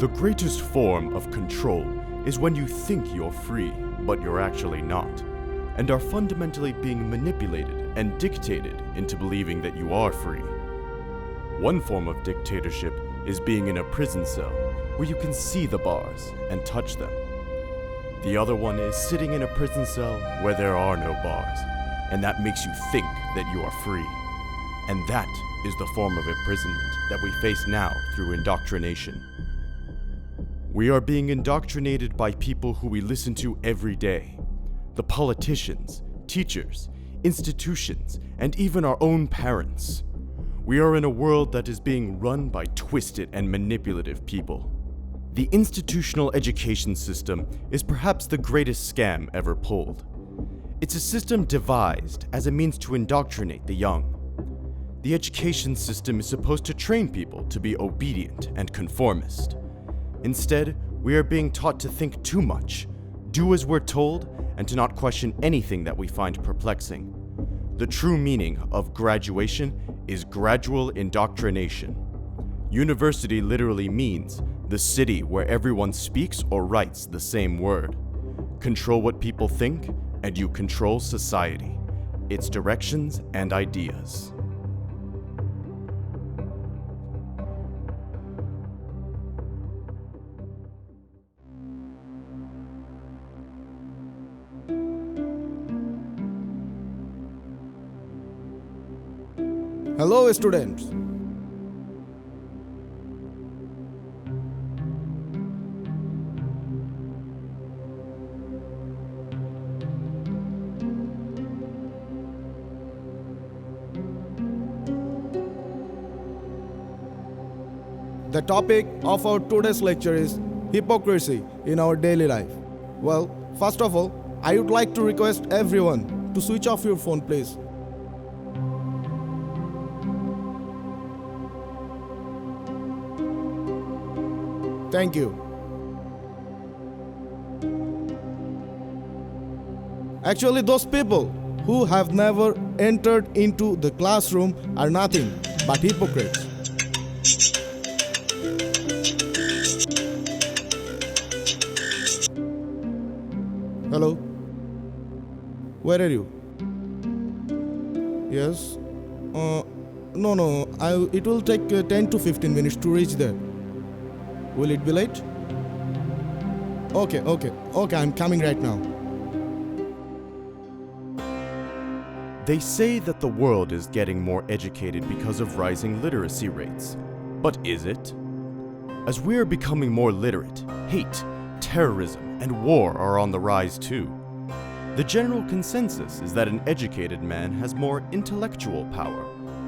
The greatest form of control is when you think you're free, but you're actually not, and are fundamentally being manipulated and dictated into believing that you are free. One form of dictatorship is being in a prison cell where you can see the bars and touch them. The other one is sitting in a prison cell where there are no bars, and that makes you think that you are free. And that is the form of imprisonment that we face now through indoctrination. We are being indoctrinated by people who we listen to every day. The politicians, teachers, institutions, and even our own parents. We are in a world that is being run by twisted and manipulative people. The institutional education system is perhaps the greatest scam ever pulled. It's a system devised as a means to indoctrinate the young. The education system is supposed to train people to be obedient and conformist. Instead, we are being taught to think too much, do as we're told, and to not question anything that we find perplexing. The true meaning of graduation is gradual indoctrination. University literally means the city where everyone speaks or writes the same word. Control what people think, and you control society, its directions and ideas. Hello students. The topic of our today's lecture is hypocrisy in our daily life. Well, first of all, I would like to request everyone to switch off your phone, please. Thank you. Actually, those people who have never entered into the classroom are nothing but hypocrites. Hello? Where are you? Yes? No. It will take 10 to 15 minutes to reach there. Will it be late? Okay, I'm coming right now. They say that the world is getting more educated because of rising literacy rates. But is it? As we are becoming more literate, hate, terrorism, and war are on the rise too. The general consensus is that an educated man has more intellectual power,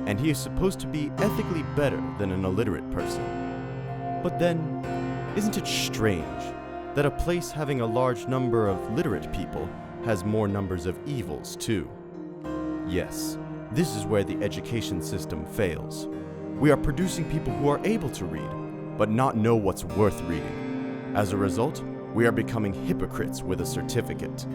and he is supposed to be ethically better than an illiterate person. But then, isn't it strange that a place having a large number of literate people has more numbers of evils too? Yes, this is where the education system fails. We are producing people who are able to read, but not know what's worth reading. As a result, we are becoming hypocrites with a certificate.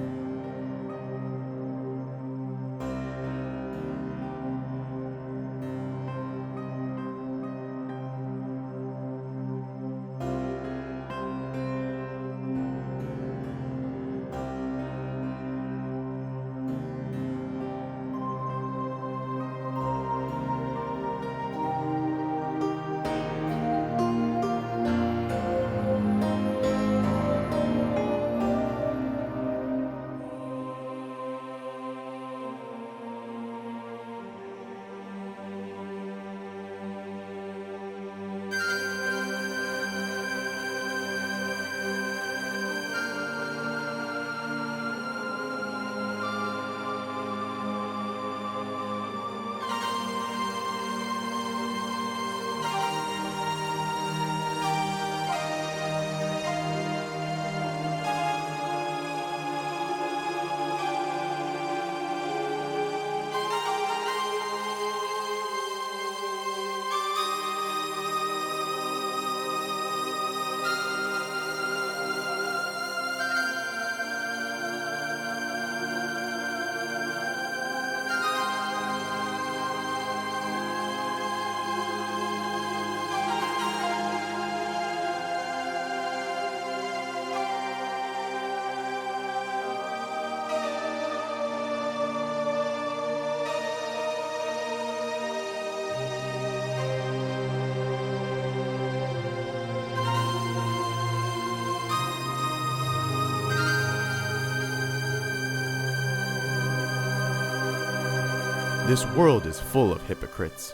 This world is full of hypocrites.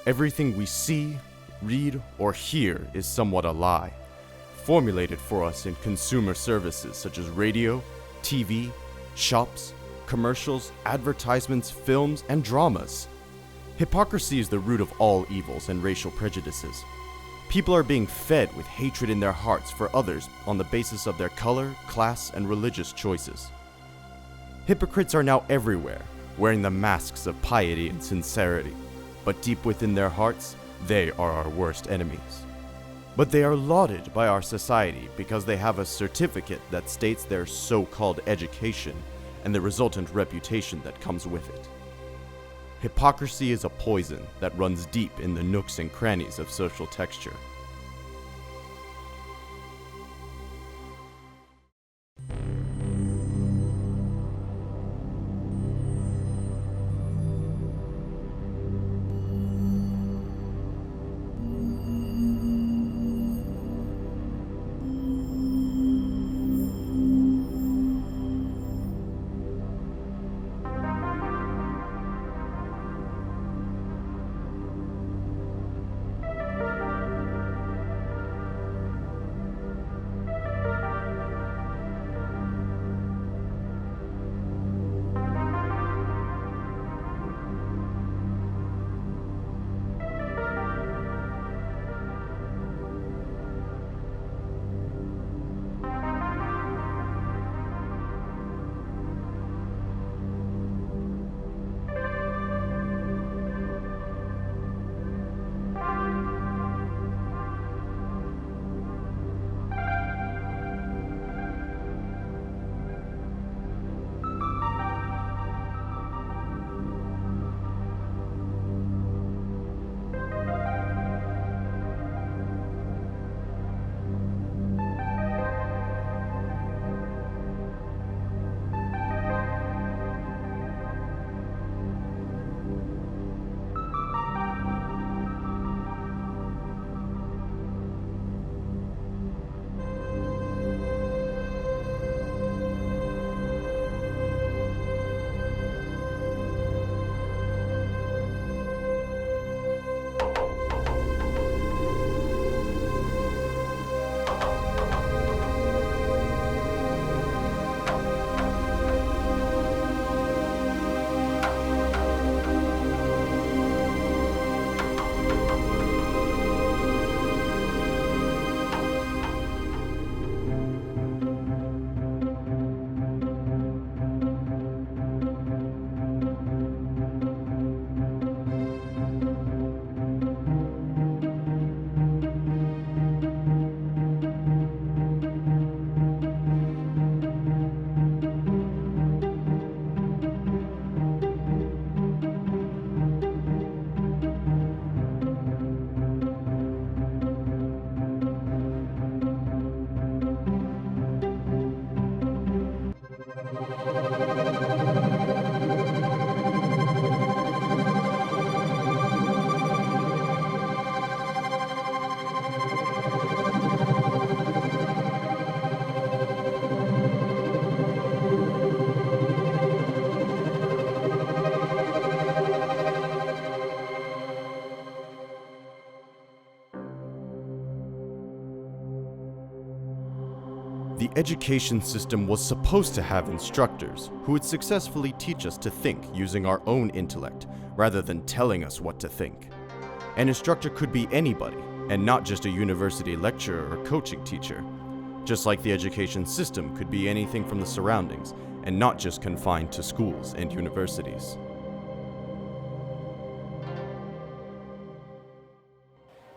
Everything we see, read, or hear is somewhat a lie, formulated for us in consumer services such as radio, TV, shops, commercials, advertisements, films, and dramas. Hypocrisy is the root of all evils and racial prejudices. People are being fed with hatred in their hearts for others on the basis of their color, class, and religious choices. Hypocrites are now everywhere, wearing the masks of piety and sincerity, but deep within their hearts, they are our worst enemies. But they are lauded by our society because they have a certificate that states their so-called education and the resultant reputation that comes with it. Hypocrisy is a poison that runs deep in the nooks and crannies of social texture. The education system was supposed to have instructors who would successfully teach us to think using our own intellect rather than telling us what to think. An instructor could be anybody, and not just a university lecturer or coaching teacher. Just like the education system could be anything from the surroundings, and not just confined to schools and universities.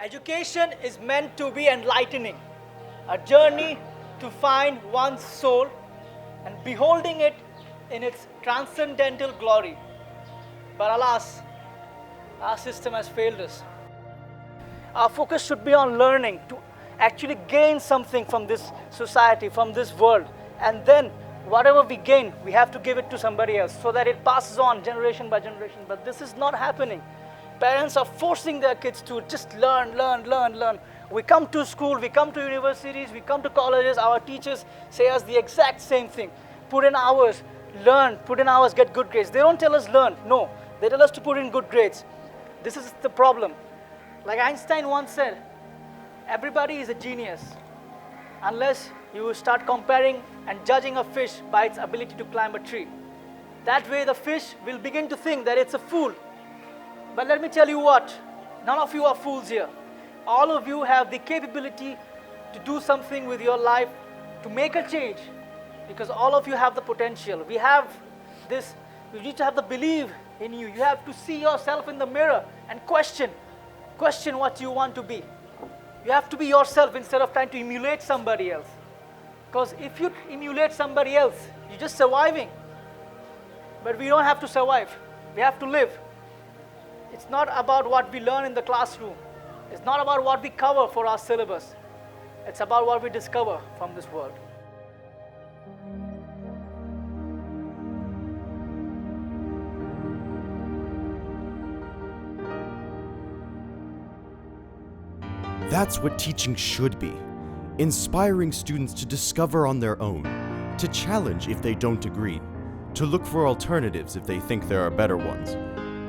Education is meant to be enlightening, a journey to find one's soul and beholding it in its transcendental glory. But alas, our system has failed us. Our focus should be on learning to actually gain something from this society, from this world, and then whatever we gain, we have to give it to somebody else so that it passes on generation by generation. But this is not happening. Parents are forcing their kids to just learn. We come to school, we come to universities, we come to colleges, our teachers say us the exact same thing. Put in hours, learn, put in hours, get good grades. They don't tell us learn. No, They tell us to put in good grades. This is the problem. Like Einstein once said, everybody is a genius unless you start comparing and judging a fish by its ability to climb a tree. That way the fish will begin to think that it's a fool. But let me tell you what, none of you are fools here. All of you have the capability to do something with your life, to make a change, because all of you have the potential. We have this, you need to have the belief in you. You have to see yourself in the mirror and question what you want to be. You have to be yourself instead of trying to emulate somebody else. Because if you emulate somebody else, you're just surviving. But we don't have to survive. We have to live. It's not about what we learn in the classroom. It's not about what we cover for our syllabus. It's about what we discover from this world. That's what teaching should be. Inspiring students to discover on their own, to challenge if they don't agree, to look for alternatives if they think there are better ones,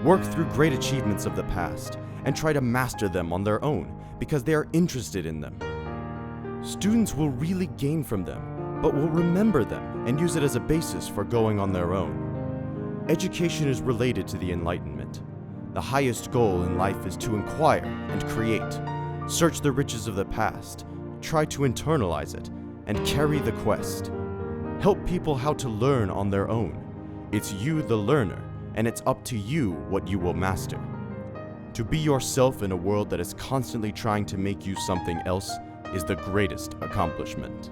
work through great achievements of the past, and try to master them on their own because they are interested in them. Students will really gain from them, but will remember them and use it as a basis for going on their own. Education is related to the Enlightenment. The highest goal in life is to inquire and create, search the riches of the past, try to internalize it, and carry the quest. Help people how to learn on their own. It's you, the learner, and it's up to you what you will master. To be yourself in a world that is constantly trying to make you something else is the greatest accomplishment.